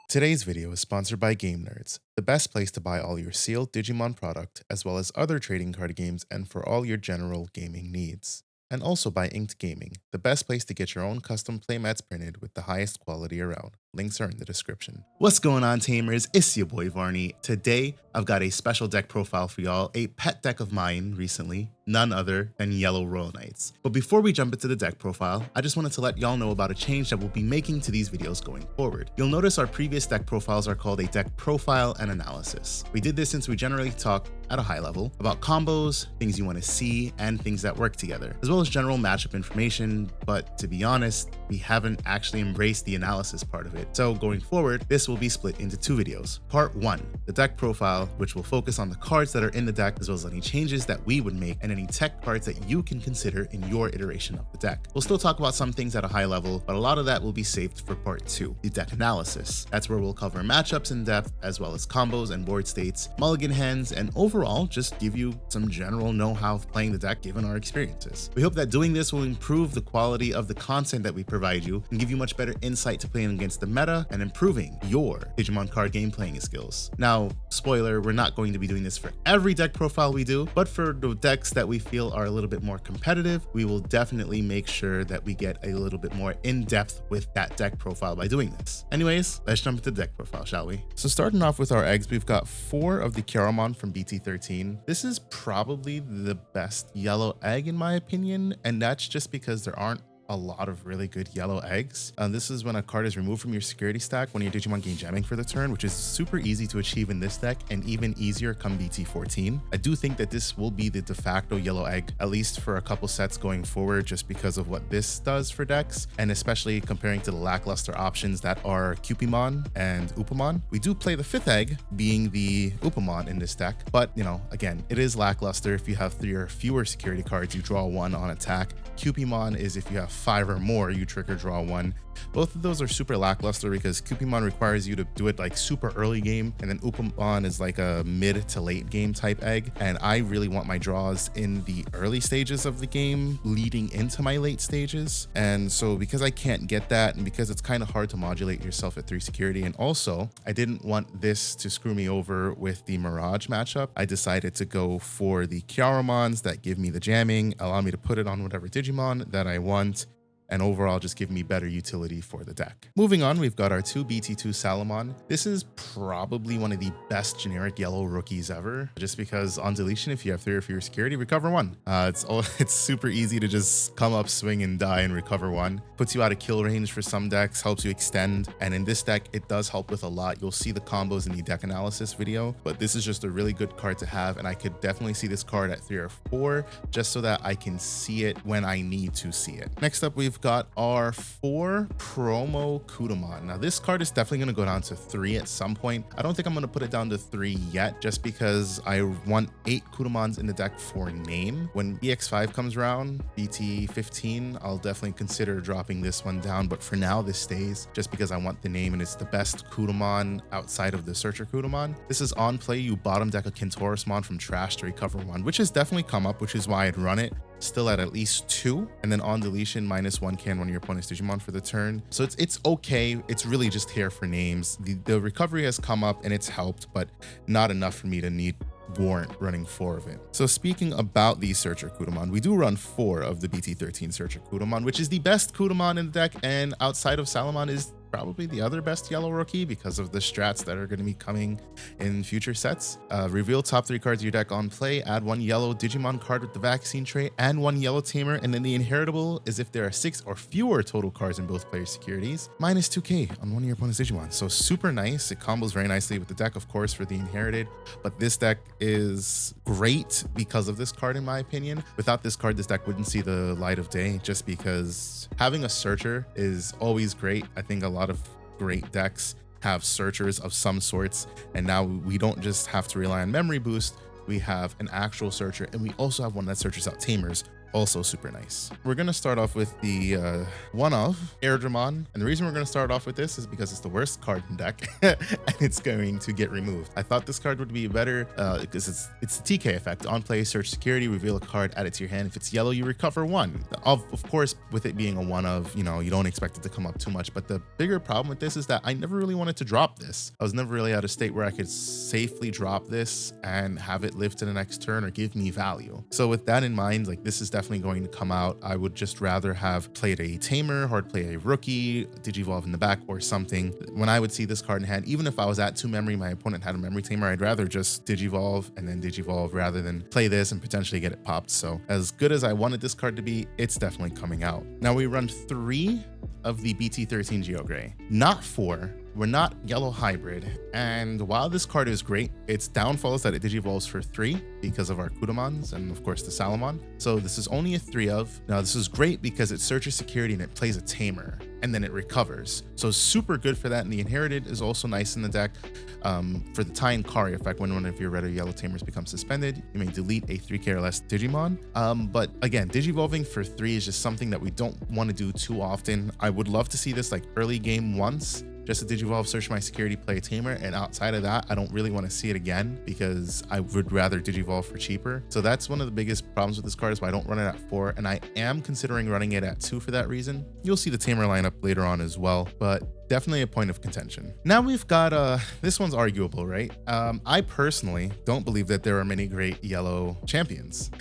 Today's video is sponsored by Game Nerds, the best place to buy all your sealed Digimon product, as well as other trading card games and for all your general gaming needs. And also by Inked Gaming, the best place to get your own custom playmats printed with the highest quality around. Links are in the description. What's going on, Tamers? It's your boy Varney. Today, I've got a special deck profile for y'all, a pet deck of mine recently, none other than Yellow Royal Knights. But before we jump into the deck profile, I just wanted to let y'all know about a change that we'll be making to these videos going forward. You'll notice our previous deck profiles are called a deck profile and analysis. We did this since we generally talk at a high level about combos, things you want to see, and things that work together, as well as general matchup information, but to be honest, we haven't actually embraced the analysis part of it. So going forward, this will be split into two videos. Part 1, the deck profile, which will focus on the cards that are in the deck, as well as any changes that we would make and any tech cards that you can consider in your iteration of the deck. We'll still talk about some things at a high level, but a lot of that will be saved for part 2, the deck analysis. That's where we'll cover matchups in depth, as well as combos and board states, mulligan hands, and overall just give you some general know-how of playing the deck given our experiences. We hope that doing this will improve the quality of the content that we provide you and give you much better insight to playing against the meta and improving your Digimon card game playing skills. Now, spoiler, we're not going to be doing this for every deck profile we do, but for the decks that we feel are a little bit more competitive, we will definitely make sure that we get a little bit more in-depth with that deck profile by doing this. Anyways, let's jump into the deck profile, shall we? So starting off with our eggs, we've got 4 of the Kentaurosmon from BT13. This is probably the best yellow egg in my opinion, and that's just because there aren't a lot of really good yellow eggs. This is when a card is removed from your security stack when your Digimon gain jamming for the turn, which is super easy to achieve in this deck and even easier come BT14. I do think that this will be the de facto yellow egg, at least for a couple sets going forward, just because of what this does for decks, and especially comparing to the lackluster options that are Cupimon and Upamon. We do play the 5th egg, being the Upamon in this deck, but you know, again, it is lackluster. If you have 3 or fewer security cards, you draw 1 on attack. Cupimon is if you have 5 or more, you trigger draw 1. Both of those are super lackluster because Cupimon requires you to do it like super early game, and then Upamon is like a mid to late game type egg, and I really want my draws in the early stages of the game leading into my late stages. And so because I can't get that, and because it's kind of hard to modulate yourself at 3 security, and also I didn't want this to screw me over with the Mirage matchup, I decided to go for the Kentaurosmons that give me the jamming, allow me to put it on whatever Digimon that I want, and overall just give me better utility for the deck. Moving on, we've got our 2 BT2 Salamon. This is probably one of the best generic yellow rookies ever, just because on deletion, if you have 3 or fewer security, recover 1. It's super easy to just come up, swing, and die and recover 1. Puts you out of kill range for some decks, helps you extend, and in this deck, it does help with a lot. You'll see the combos in the deck analysis video, but this is just a really good card to have, and I could definitely see this card at 3 or 4, just so that I can see it when I need to see it. Next up, we've got our 4 promo Kudamon. Now this card is definitely going to go down to 3 at some point. I don't think I'm going to put it down to 3 yet, just because I want 8 Kudamons in the deck for name. When EX5 comes around, BT15, I'll definitely consider dropping this one down, but for now this stays just because I want the name and it's the best Kudamon outside of the Searcher Kudamon. This is on play, you bottom deck a Kentaurosmon from trash to recover 1, which has definitely come up, which is why I'd run it. Still at least 2, and then on deletion -1 can one of your opponent's Digimon for the turn. So it's okay. It's really just here for names. The recovery has come up and it's helped, but not enough for me to warrant running 4 of it. So speaking about the Searcher Kudamon, we do run 4 of the BT13 Searcher Kudamon, which is the best Kudamon in the deck, and outside of Salamon is probably the other best yellow rookie because of the strats that are going to be coming in future sets. Reveal top 3 cards of your deck on play, add 1 yellow Digimon card with the vaccine trait, and 1 yellow tamer, and then the inheritable is if there are 6 or fewer total cards in both player securities, -2k on one of your opponent's Digimon. So super nice. It combos very nicely with the deck, of course, for the inherited, but this deck is great because of this card in my opinion. Without this card, this deck wouldn't see the light of day, just because having a searcher is always great. I think a lot of great decks have searchers of some sorts, and now we don't just have to rely on memory boost. We have an actual searcher, and we also have one that searches out tamers also super nice. We're gonna start off with the one of Airdramon, and the reason we're gonna start off with this is because it's the worst card in deck, and it's going to get removed. I thought this card would be better because it's the TK effect. On play, search security, reveal a card, add it to your hand. If it's yellow, you recover one. Of course, with it being a one of, you know, you don't expect it to come up too much, but the bigger problem with this is that I never really wanted to drop this. I was never really at a state where I could safely drop this and have it live to the next turn or give me value. So with that in mind, like, this is definitely going to come out. I would just rather have played a Tamer, hard play a Rookie, Digivolve in the back or something. When I would see this card in hand, even if I was at 2 memory, my opponent had a memory Tamer, I'd rather just Digivolve and then Digivolve rather than play this and potentially get it popped. So as good as I wanted this card to be, it's definitely coming out. Now we run 3 of the BT13 Geogray, not 4. We're not yellow hybrid, and while this card is great, its downfall is that it digivolves for 3 because of our Kudamons and of course the Salamon. So this is only a 3 of. Now this is great because it searches security and it plays a Tamer and then it recovers. So super good for that, and the Inherited is also nice in the deck. For the tie and Kari effect, when one of your red or yellow Tamers becomes suspended, you may delete a 3k or less Digimon. But again, digivolving for 3 is just something that we don't want to do too often. I would love to see this like early game once, just to digivolve, search my security, play a Tamer, and outside of that, I don't really want to see it again because I would rather digivolve for cheaper. So that's one of the biggest problems with this card, is why I don't run it at 4, and I am considering running it at 2 for that reason. You'll see the Tamer lineup later on as well, but definitely a point of contention. Now we've got, this one's arguable, right? I personally don't believe that there are many great yellow champions.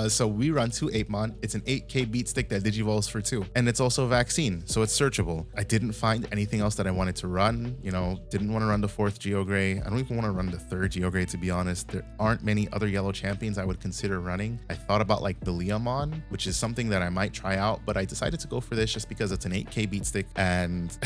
So we run 2 Apemon. It's an 8k beat stick that digivolves for 2. And it's also a vaccine, so it's searchable. I didn't find anything else that I wanted to run, you know, didn't want to run the 4th Geogray. I don't even want to run the 3rd Geogray, to be honest. There aren't many other yellow champions I would consider running. I thought about like the Leomon, which is something that I might try out, but I decided to go for this just because it's an 8k beat stick, and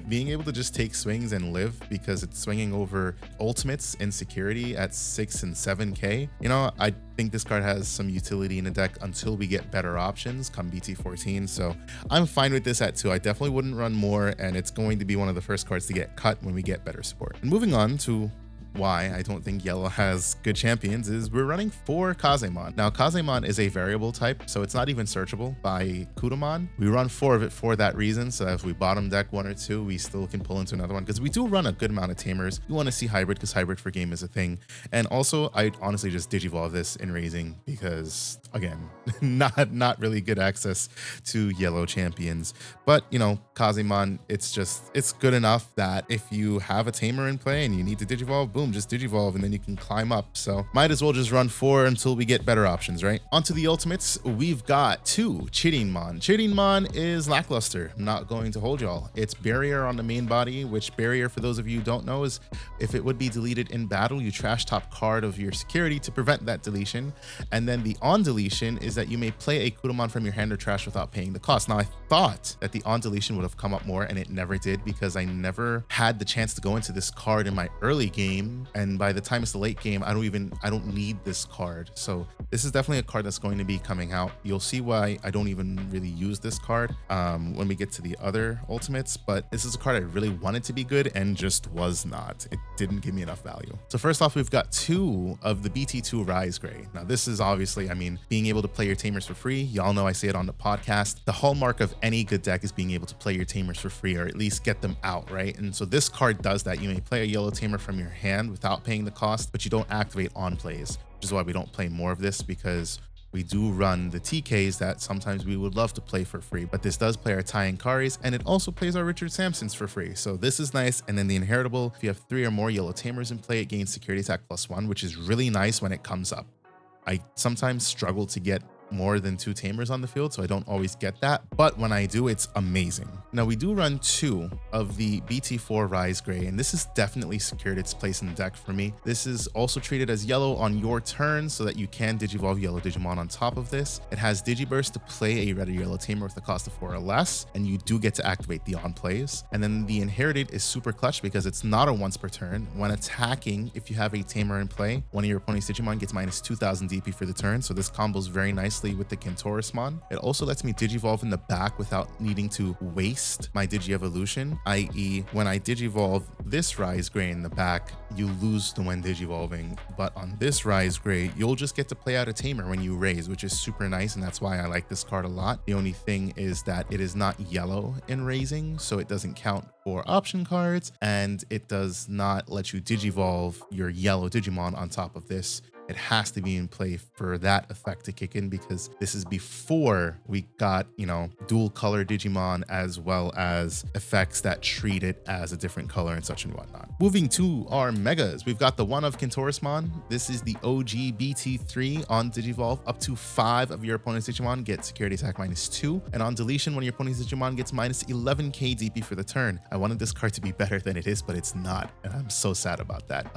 being able to just take swings and live because it's swinging over ultimates and security at 6 and 7k. You know, I think this card has some utility in the deck until we get better options come BT14. So I'm fine with this at 2. I definitely wouldn't run more, and it's going to be one of the first cards to get cut when we get better support. And moving on to why I don't think yellow has good champions is we're running 4 Kazemon. Now Kazemon is a variable type, so it's not even searchable by Kudamon. We run 4 of it for that reason, so if we bottom deck 1 or 2, we still can pull into another one, because we do run a good amount of Tamers. You want to see hybrid because hybrid for game is a thing. And also I honestly just digivolve this in raising because, again, not really good access to yellow champions. But you know, Kazemon, it's good enough that if you have a Tamer in play and you need to digivolve, boom, just digivolve and then you can climb up. So might as well just run 4 until we get better options, right? Onto the ultimates, we've got 2 Chirinmon. Chirinmon is lackluster. I'm not going to hold y'all. It's barrier on the main body, which barrier, for those of you who don't know, is if it would be deleted in battle, you trash top card of your security to prevent that deletion. And then the on deletion is that you may play a Kudamon from your hand or trash without paying the cost. Now I thought that the on deletion would have come up more, and it never did because I never had the chance to go into this card in my early game. And by the time it's the late game, I don't need this card. So this is definitely a card that's going to be coming out. You'll see why I don't even really use this card when we get to the other ultimates, but this is a card I really wanted to be good and just was not. It didn't give me enough value. So first off, we've got 2 of the BT2 Rise Gray. Now this is obviously, I mean, being able to play your Tamers for free. Y'all know I say it on the podcast. The hallmark of any good deck is being able to play your Tamers for free, or at least get them out, right? And so this card does that. You may play a yellow Tamer from your hand without paying the cost, but you don't activate on plays, which is why we don't play more of this, because we do run the TKs that sometimes we would love to play for free, but this does play our Tai and Karis, and it also plays our Richard Sampsons for free. So this is nice. And then the Inheritable, if you have 3 or more yellow Tamers in play, it gains security attack +1, which is really nice when it comes up. I sometimes struggle to get more than 2 Tamers on the field, so I don't always get that, but when I do, it's amazing. Now we do run 2 of the BT4 Rise Gray, and this has definitely secured its place in the deck for me. This is also treated as yellow on your turn so that you can digivolve yellow Digimon on top of this. It has Digiburst to play a red or yellow Tamer with a cost of 4 or less, and you do get to activate the on plays. And then the Inherited is super clutch because it's not a once per turn. When attacking, if you have a Tamer in play, one of your opponent's Digimon gets minus 2000 DP for the turn, so this combos very nicely nicely with the Kentaurosmon. It also lets me digivolve in the back without needing to waste my Digi-Evolution, i.e. when I digivolve this Rise Gray in the back, you lose the when digivolving, but on this Rise Gray, you'll just get to play out a tamer when you raise, which is super nice, and that's why I like this card a lot. The only thing is that it is not yellow in raising, so it doesn't count for option cards, and it does not let you digivolve your yellow Digimon on top of this. It has to be in play for that effect to kick in, because this is before we got, you know, dual color Digimon as well as effects that treat it as a different color and such and whatnot. Moving to our megas, we've got the one of Kentaurosmon. This is the OG BT3. On Digivolve, up to 5 of your opponent's Digimon get security attack -2, and on deletion, one of your opponent's Digimon gets -11k DP for the turn. I wanted this card to be better than it is, but it's not, and I'm so sad about that.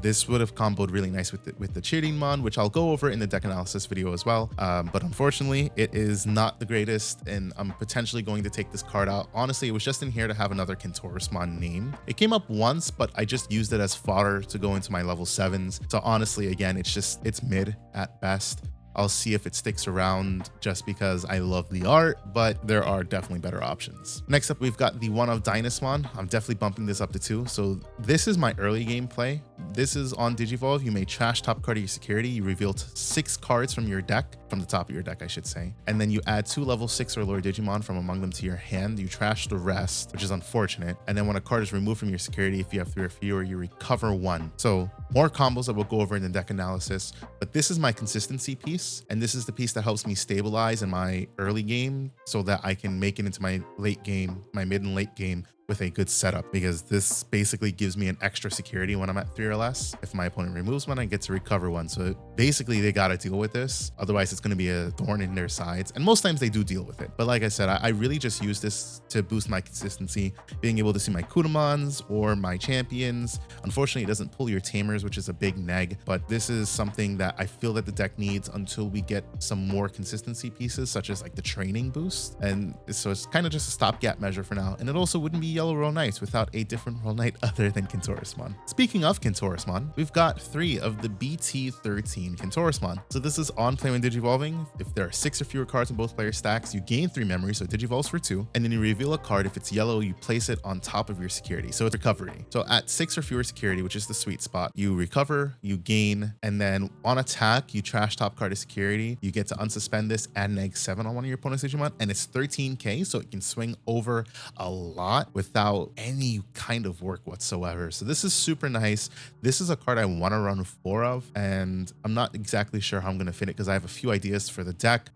This would have comboed really nice with the Cheating Mon, which I'll go over in the deck analysis video as well. But unfortunately, it is not the greatest, and I'm potentially going to take this card out. Honestly, it was just in here to have another Kentaurosmon name. It came up once, but I just used it as fodder to go into my level 7s. So honestly, again, it's mid at best. I'll see if it sticks around just because I love the art, but there are definitely better options. Next up, we've got the one of Dynasmon. I'm definitely bumping this up to 2. So this is my early game play. This is on Digivolve. You may trash top card of your security. You reveal 6 cards from your deck, from the top of your deck, I should say. And then you add 2 level 6 or lower Digimon from among them to your hand. You trash the rest, which is unfortunate. And then when a card is removed from your security, if you have 3 or fewer, you recover 1. So more combos that we'll go over in the deck analysis, but this is my consistency piece. And this is the piece that helps me stabilize in my early game so that I can make it into my late game, my mid and late game, with a good setup, because this basically gives me an extra security when I'm at 3 or less. If my opponent removes one, I get to recover 1. So basically they got to deal with this. Otherwise it's going to be a thorn in their sides. And most times they do deal with it. But like I said, I really just use this to boost my consistency, being able to see my Kudamons or my champions. Unfortunately, it doesn't pull your tamers, which is a big neg, but this is something that I feel that the deck needs until we get some more consistency pieces, such as like the training boost. And so it's kind of just a stopgap measure for now. And it also wouldn't be yellow Royal Knights without a different Royal Knight other than Kentaurosmon. Speaking of Kentaurosmon, we've got 3 of the BT13 Kentaurosmon. So this is on play when digivolving. If there are 6 or fewer cards in both player stacks, you gain 3 memory, so it digivolves for 2, and then you reveal a card. If it's yellow, you place it on top of your security, so it's recovery. So at 6 or fewer security, which is the sweet spot, you recover, you gain, and then on attack, you trash top card of security. You get to unsuspend this, add -7 on one of your opponent's Digimon, and it's 13k, so it can swing over a lot without any kind of work whatsoever. So this is super nice. This is a card I want to run 4 of, and I'm not exactly sure how I'm going to fit it because I have a few ideas for the deck,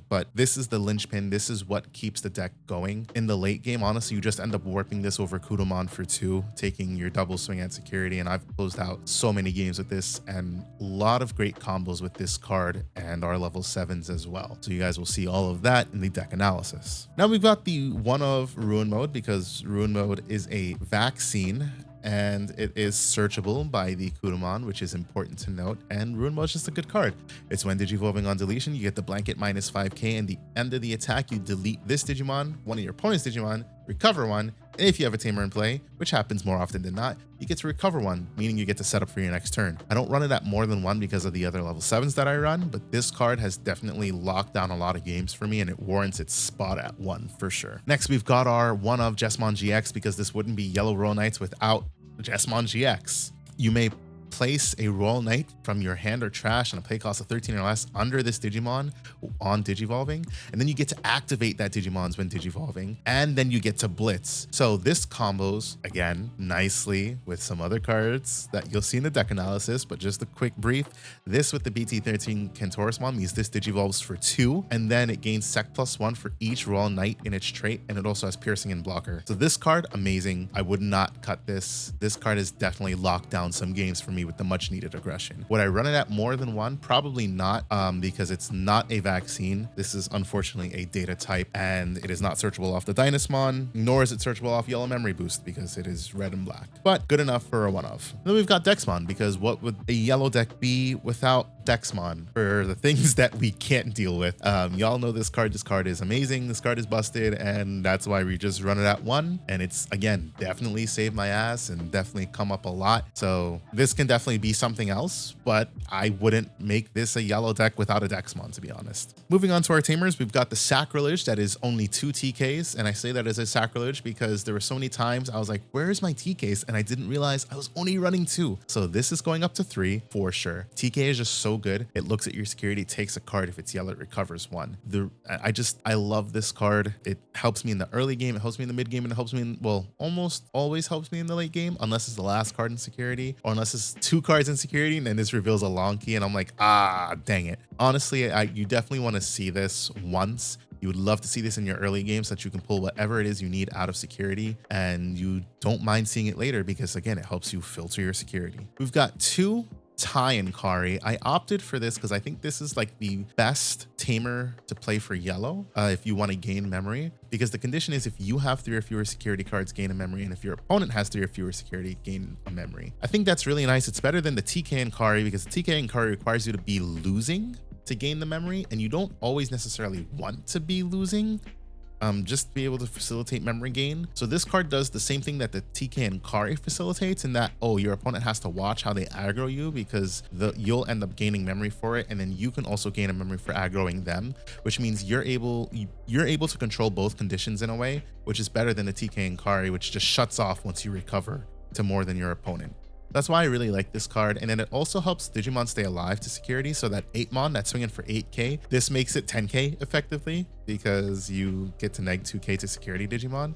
but this is the linchpin. This is what keeps the deck going. In the late game, honestly, you just end up warping this over Kudamon for 2, taking your double swing at security, and I've closed out so many games with this, and a lot of great combos with this card and our level 7s as well. So you guys will see all of that in the deck analysis. Now we've got the one of Ruin Mode, because Ruin Mode is a vaccine and it is searchable by the Kudamon, which is important to note. And Ruin Mode is just a good card. It's when digivolving on deletion, you get the blanket -5k, and the end of the attack, you delete this Digimon, one of your opponent's Digimon, recover 1, and if you have a tamer in play, which happens more often than not, you get to recover 1, meaning you get to set up for your next turn. I don't run it at more than 1 because of the other level 7s that I run, but this card has definitely locked down a lot of games for me, and it warrants its spot at 1 for sure. Next, we've got our one of Jesmon GX, because this wouldn't be Yellow Royal Knights without Jesmon GX. You may place a Royal Knight from your hand or trash on a play cost of 13 or less under this Digimon on digivolving, and then you get to activate that Digimons when digivolving, and then you get to blitz. So this combos again nicely with some other cards that you'll see in the deck analysis, but just a quick brief. This with the BT13 Kentaurosmon means this digivolves for 2, and then it gains sec +1 for each Royal Knight in its trait, and it also has piercing and blocker. So this card, amazing. I would not cut this. This card has definitely locked down some games for me with the much needed aggression. Would I run it at more than 1? Probably not, because it's not a vaccine. This is unfortunately a data type, and it is not searchable off the Dynasmon, nor is it searchable off Yellow Memory Boost because it is red and black, but good enough for a one of. Then we've got Dexmon, because what would a yellow deck be without Dexmon for the things that we can't deal with? Y'all know this card. This card is amazing. This card is busted, and that's why we just run it at 1. And it's, again, definitely saved my ass and definitely come up a lot. So this can can definitely be something else, but I wouldn't make this a yellow deck without a Dexmon, to be honest. Moving on to our tamers, we've got the Sacrilege that is only 2 TKs, and I say that as a sacrilege because there were so many times I was like, where's my TKs? And I didn't realize I was only running 2. So this is going up to 3 for sure. TK is just so good. It looks at your security, takes a card. If it's yellow, it recovers 1. I love this card. It helps me in the early game, it helps me in the mid game, and it helps me in, well, almost always helps me in the late game, unless it's the last card in security, or unless it's 2 cards in security, and then this reveals a long key, and I'm like, ah, dang it. Honestly, you definitely want to see this once. You would love to see this in your early game so that you can pull whatever it is you need out of security, and you don't mind seeing it later because, again, it helps you filter your security. We've got 2 Tai and Kari. I opted for this because I think this is like the best tamer to play for yellow if you want to gain memory, because the condition is if you have 3 or fewer security cards, gain a memory, and if your opponent has 3 or fewer security, gain a memory. I think that's really nice. It's better than the TK and Kari because the TK and Kari requires you to be losing to gain the memory, and you don't always necessarily want to be losing. Just be able to facilitate memory gain. So this card does the same thing that the TK and Kari facilitates, in that, oh, your opponent has to watch how they aggro you because you'll end up gaining memory for it, and then you can also gain a memory for aggroing them, which means you're able to control both conditions in a way, which is better than the TK and Kari, which just shuts off once you recover to more than your opponent. That's why I really like this card. And then it also helps Digimon stay alive to security. So that 8mon that's swinging for 8k, this makes it 10k effectively because you get to neg 2k to security Digimon.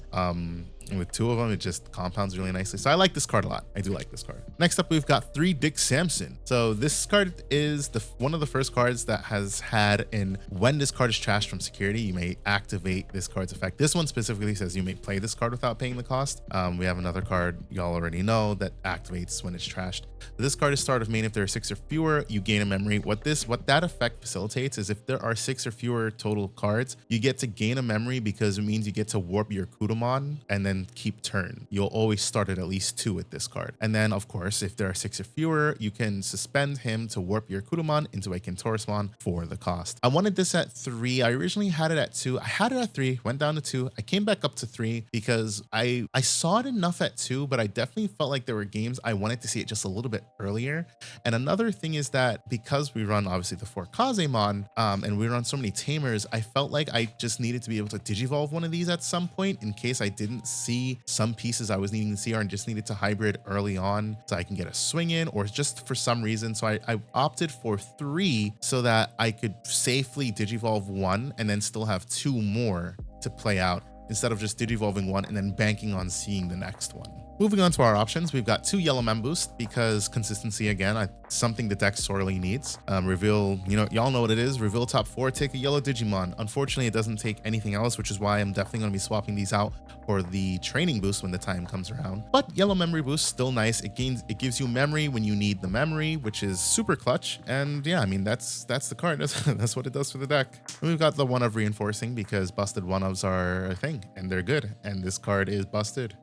And with 2 of them, it just compounds really nicely. So I like this card a lot. I do like this card. Next up, we've got 3 Dick Samson. So this card is one of the first cards that has had when this card is trashed from security, you may activate this card's effect. This one specifically says you may play this card without paying the cost. We have another card y'all already know that activates when it's trashed. This card is start of main. If there are 6 or fewer, you gain a memory. What that effect facilitates is if there are 6 or fewer total cards, you get to gain a memory because it means you get to warp your Kudamon and then keep turn. You'll always start at least 2 with this card. And then, of course, if there are 6 or fewer, you can suspend him to warp your Kudamon into a Kentaurosmon for the cost. I wanted this at 3. I originally had it at 2. I had it at 3, went down to 2. I came back up to 3 because I saw it enough at 2, but I definitely felt like there were games I wanted to see it just a little bit earlier. And another thing is that because we run obviously the 4 Kazemon and we run so many tamers, I felt like I just needed to be able to digivolve one of these at some point in case I didn't see some pieces I was needing to see, or just needed to hybrid early on so I can get a swing in, or just for some reason. So I opted for 3 so that I could safely digivolve 1 and then still have 2 more to play out instead of just digivolving 1 and then banking on seeing the next one. Moving on to our options, we've got 2 Yellow Mem Boost because consistency, again, something the deck sorely needs. Reveal, y'all know what it is. Reveal top 4, take a yellow Digimon. Unfortunately, it doesn't take anything else, which is why I'm definitely going to be swapping these out for the training boost when the time comes around. But Yellow Memory Boost, still nice. It gives you memory when you need the memory, which is super clutch. And yeah, I mean, that's the card. That's what it does for the deck. And we've got the 1 of Reinforcing because busted 1-ofs are a thing and they're good. And this card is busted.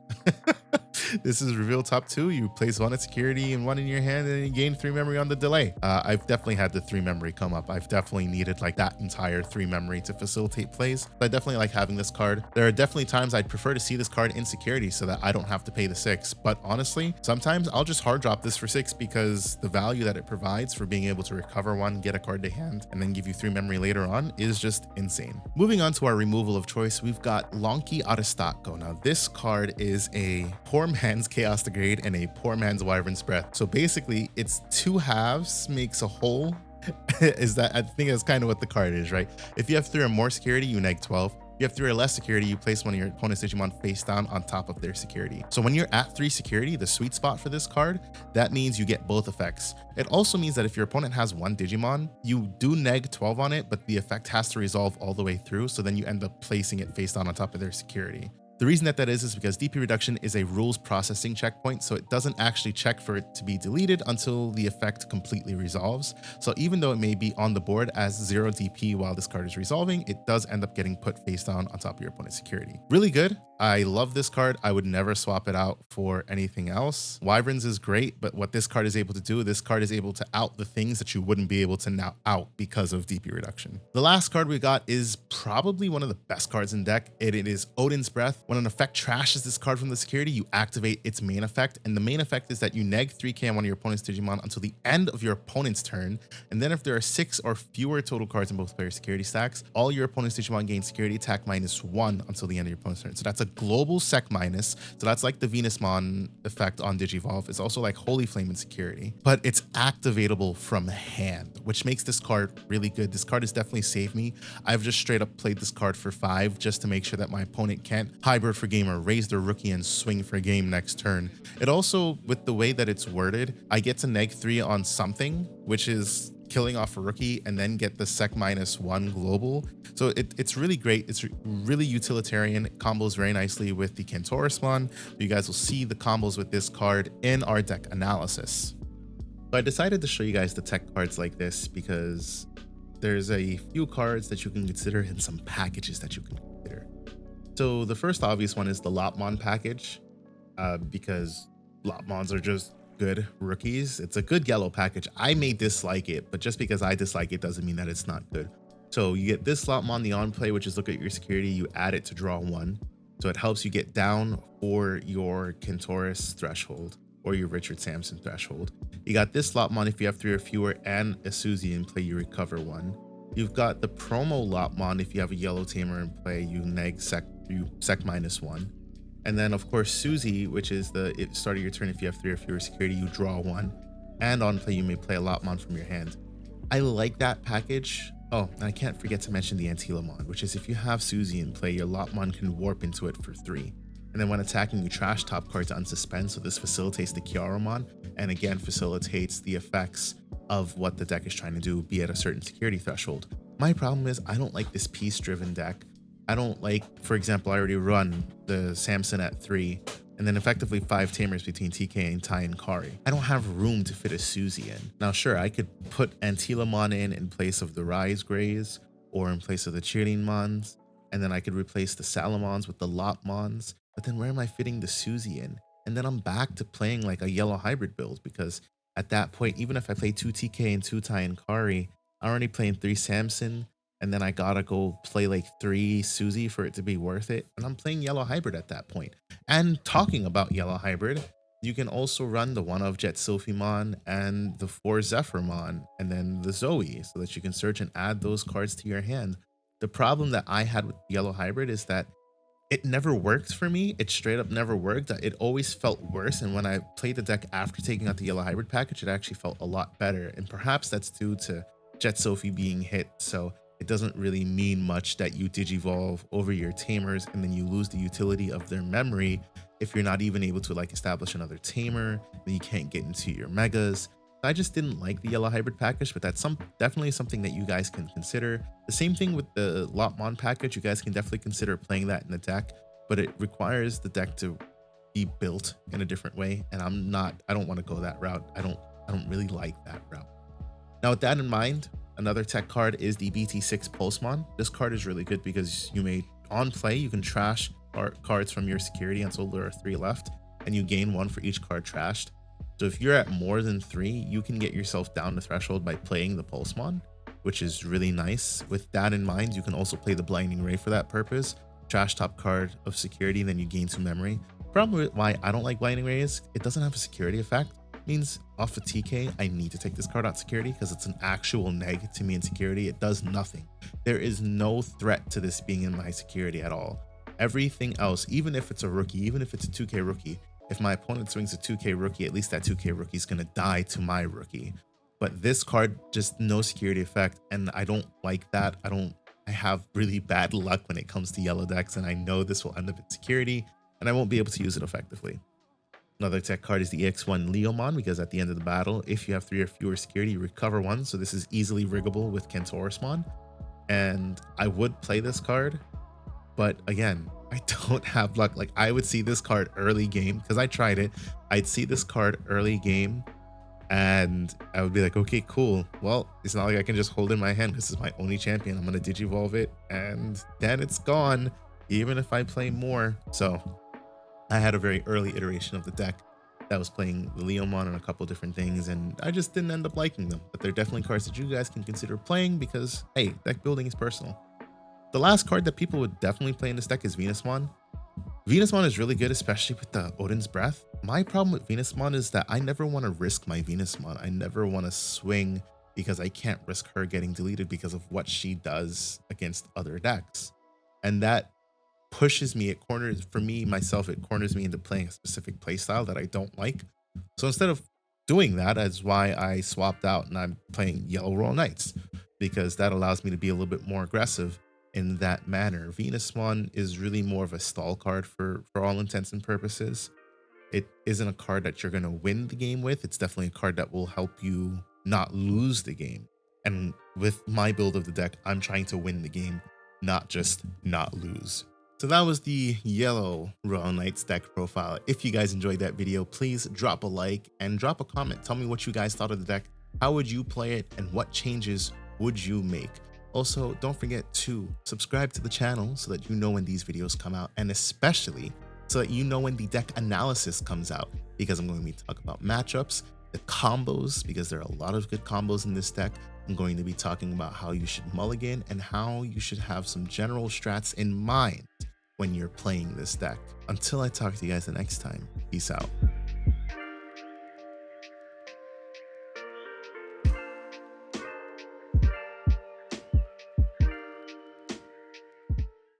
This is reveal top 2. You place 1 at security and 1 in your hand, and you gain 3 memory on the delay. I've definitely had the 3 memory come up. I've definitely needed like that entire 3 memory to facilitate plays. So I definitely like having this card. There are definitely times I'd prefer to see this card in security so that I don't have to pay the 6. But honestly, sometimes I'll just hard drop this for 6 because the value that it provides for being able to recover 1, get a card to hand, and then give you 3 memory later on is just insane. Moving on to our removal of choice, we've got Lonky Aristocco. Now this card is a poor man's Chaos Degrade and a poor man's Wyvern's Breath. So basically it's 2 halves makes a whole. Is that, I think that's kind of what the card is, right? If you have 3 or more security, you neg 12. You have 3 or less security, you place one of your opponent's Digimon face down on top of their security. So when you're at 3 security, the sweet spot for this card, that means you get both effects. It also means that if your opponent has 1 Digimon, you do neg 12 on it, but the effect has to resolve all the way through. So then you end up placing it face down on top of their security. The reason that is because DP reduction is a rules processing checkpoint, so it doesn't actually check for it to be deleted until the effect completely resolves. So even though it may be on the board as 0 DP while this card is resolving, it does end up getting put face down on top of your opponent's security. Really good. I love this card. I would never swap it out for anything else. Wyverns is great, but what this card is able to do, this card is able to out the things that you wouldn't be able to now out because of DP reduction. The last card we got is probably one of the best cards in deck. It is Odin's Breath. When an effect trashes this card from the security, you activate its main effect, and the main effect is that you neg 3k on one of your opponent's Digimon until the end of your opponent's turn, and then if there are 6 or fewer total cards in both player security stacks, all your opponent's Digimon gain security attack -1 until the end of your opponent's turn. So that's a global sec minus, so that's like the Venusmon effect on Digivolve. It's also like Holy Flame in security, but it's activatable from hand, which makes this card really good. This card has definitely saved me. I've just straight up played this card for 5 just to make sure that my opponent can't hybrid for game or raise their rookie and swing for game next turn. It also, with the way that it's worded, I get to neg 3 on something, which is killing off a rookie, and then get the sec -1 global. So it's really great. It's really utilitarian. It combos very nicely with the Kentaurosmon. You guys will see the combos with this card in our deck analysis. So I decided to show you guys the tech cards like this because there's a few cards that you can consider and some packages that you can consider. So the first obvious one is the Lopmon package, because Lopmons are just good rookies. It's a good yellow package. I may dislike it, but just because I dislike it doesn't mean that it's not good. So you get this Lopmon, the on play, which is look at your security, you add it to draw 1. So it helps you get down for your Kentaurus threshold or your Richard Sampson threshold. You got this Lopmon if you have 3 or fewer, and a Suzy in play, you recover 1. You've got the promo Lopmon if you have a yellow tamer in play, you neg sec -1. And then of course Suzy, which is the start of your turn, if you have 3 or fewer security, you draw 1. And on play, you may play a Lopmon from your hand. I like that package. Oh, and I can't forget to mention the Antilamon, which is if you have Suzy in play, your Lopmon can warp into it for 3. And then when attacking, you trash top card to unsuspend, so this facilitates the Kyauromon, and again facilitates the effects of what the deck is trying to do, be at a certain security threshold. My problem is I don't like this piece-driven deck. I don't like, for example, I already run the Samson at 3, and then effectively 5 tamers between TK and Tai and Kari. I don't have room to fit a Suzy in. Now sure, I could put Antilamon in place of the Rise Greys, or in place of the Chirinmons, and then I could replace the Salamons with the Lopmons, but then where am I fitting the Suzy in? And then I'm back to playing like a yellow hybrid build, because at that point, even if I play 2 TK and 2 Tai and Kari, I'm already playing 3 Samson, and then I gotta go play like 3 Suzy for it to be worth it, and I'm playing yellow hybrid at that point. And talking about yellow hybrid, you can also run the 1 of Jet Sylphimon and the 4 Zephyrmon, and then the Zoe, so that you can search and add those cards to your hand. The problem that I had with yellow hybrid is that it never worked for me. It straight up never worked. It always felt worse, and when I played the deck after taking out the yellow hybrid package, it actually felt a lot better, and perhaps that's due to Jet Sophy being hit, so it doesn't really mean much that you digivolve over your tamers and then you lose the utility of their memory if you're not even able to like establish another tamer, then you can't get into your megas. I just didn't like the yellow hybrid package, but that's definitely something that you guys can consider. The same thing with the Lopmon package. You guys can definitely consider playing that in the deck, but it requires the deck to be built in a different way, and I don't want to go that route. I don't really like that route. Now with that in mind, another tech card is the BT6 Pulsemon. This card is really good because you may, on play, you can trash cards from your security until there are 3 left, and you gain 1 for each card trashed. So if you're at more than 3, you can get yourself down the threshold by playing the Pulsemon, which is really nice. With that in mind, you can also play the Blinding Ray for that purpose. Trash top card of security, and then you gain 2 memory. Problem with why I don't like Blinding Ray is it doesn't have a security effect. Means off of TK, I need to take this card out security because it's an actual neg to me in security. It does nothing. There is no threat to this being in my security at all. Everything else, even if it's a rookie, even if it's a 2K rookie, if my opponent swings a 2K rookie, at least that 2K rookie is going to die to my rookie. But this card, just no security effect, and I don't like that. I have really bad luck when it comes to yellow decks, and I know this will end up in security, and I won't be able to use it effectively. Another tech card is the EX1 Leomon, because at the end of the battle, if you have 3 or fewer security, you recover 1. So this is easily riggable with Kentaurosmon. And I would play this card, but again, I don't have luck. Like I would see this card early game, because I tried it. I'd see this card early game and I would be like, okay, cool. Well, it's not like I can just hold it in my hand. This is my only champion. I'm going to digivolve it and then it's gone, even if I play more. So I had a very early iteration of the deck that was playing the Leomon and a couple different things, and I just didn't end up liking them. But they're definitely cards that you guys can consider playing because, hey, deck building is personal. The last card that people would definitely play in this deck is Venusmon. Venusmon is really good, especially with the Odin's Breath. My problem with Venusmon is that I never want to risk my Venusmon. I never want to swing because I can't risk her getting deleted because of what she does against other decks. And that pushes me, it corners, for me, myself, it corners me into playing a specific playstyle that I don't like. So instead of doing that, that's why I swapped out and I'm playing Yellow Royal Knights, because that allows me to be a little bit more aggressive in that manner. Venusmon is really more of a stall card for all intents and purposes. It isn't a card that you're going to win the game with. It's definitely a card that will help you not lose the game. And with my build of the deck, I'm trying to win the game, not just not lose. So that was the Yellow Royal Knights deck profile. If you guys enjoyed that video, please drop a like and drop a comment. Tell me what you guys thought of the deck. How would you play it and what changes would you make? Also, don't forget to subscribe to the channel so that you know when these videos come out, and especially so that you know when the deck analysis comes out, because I'm going to be talking about matchups, the combos, because there are a lot of good combos in this deck. I'm going to be talking about how you should mulligan and how you should have some general strats in mind when you're playing this deck. Until I talk to you guys the next time, peace out.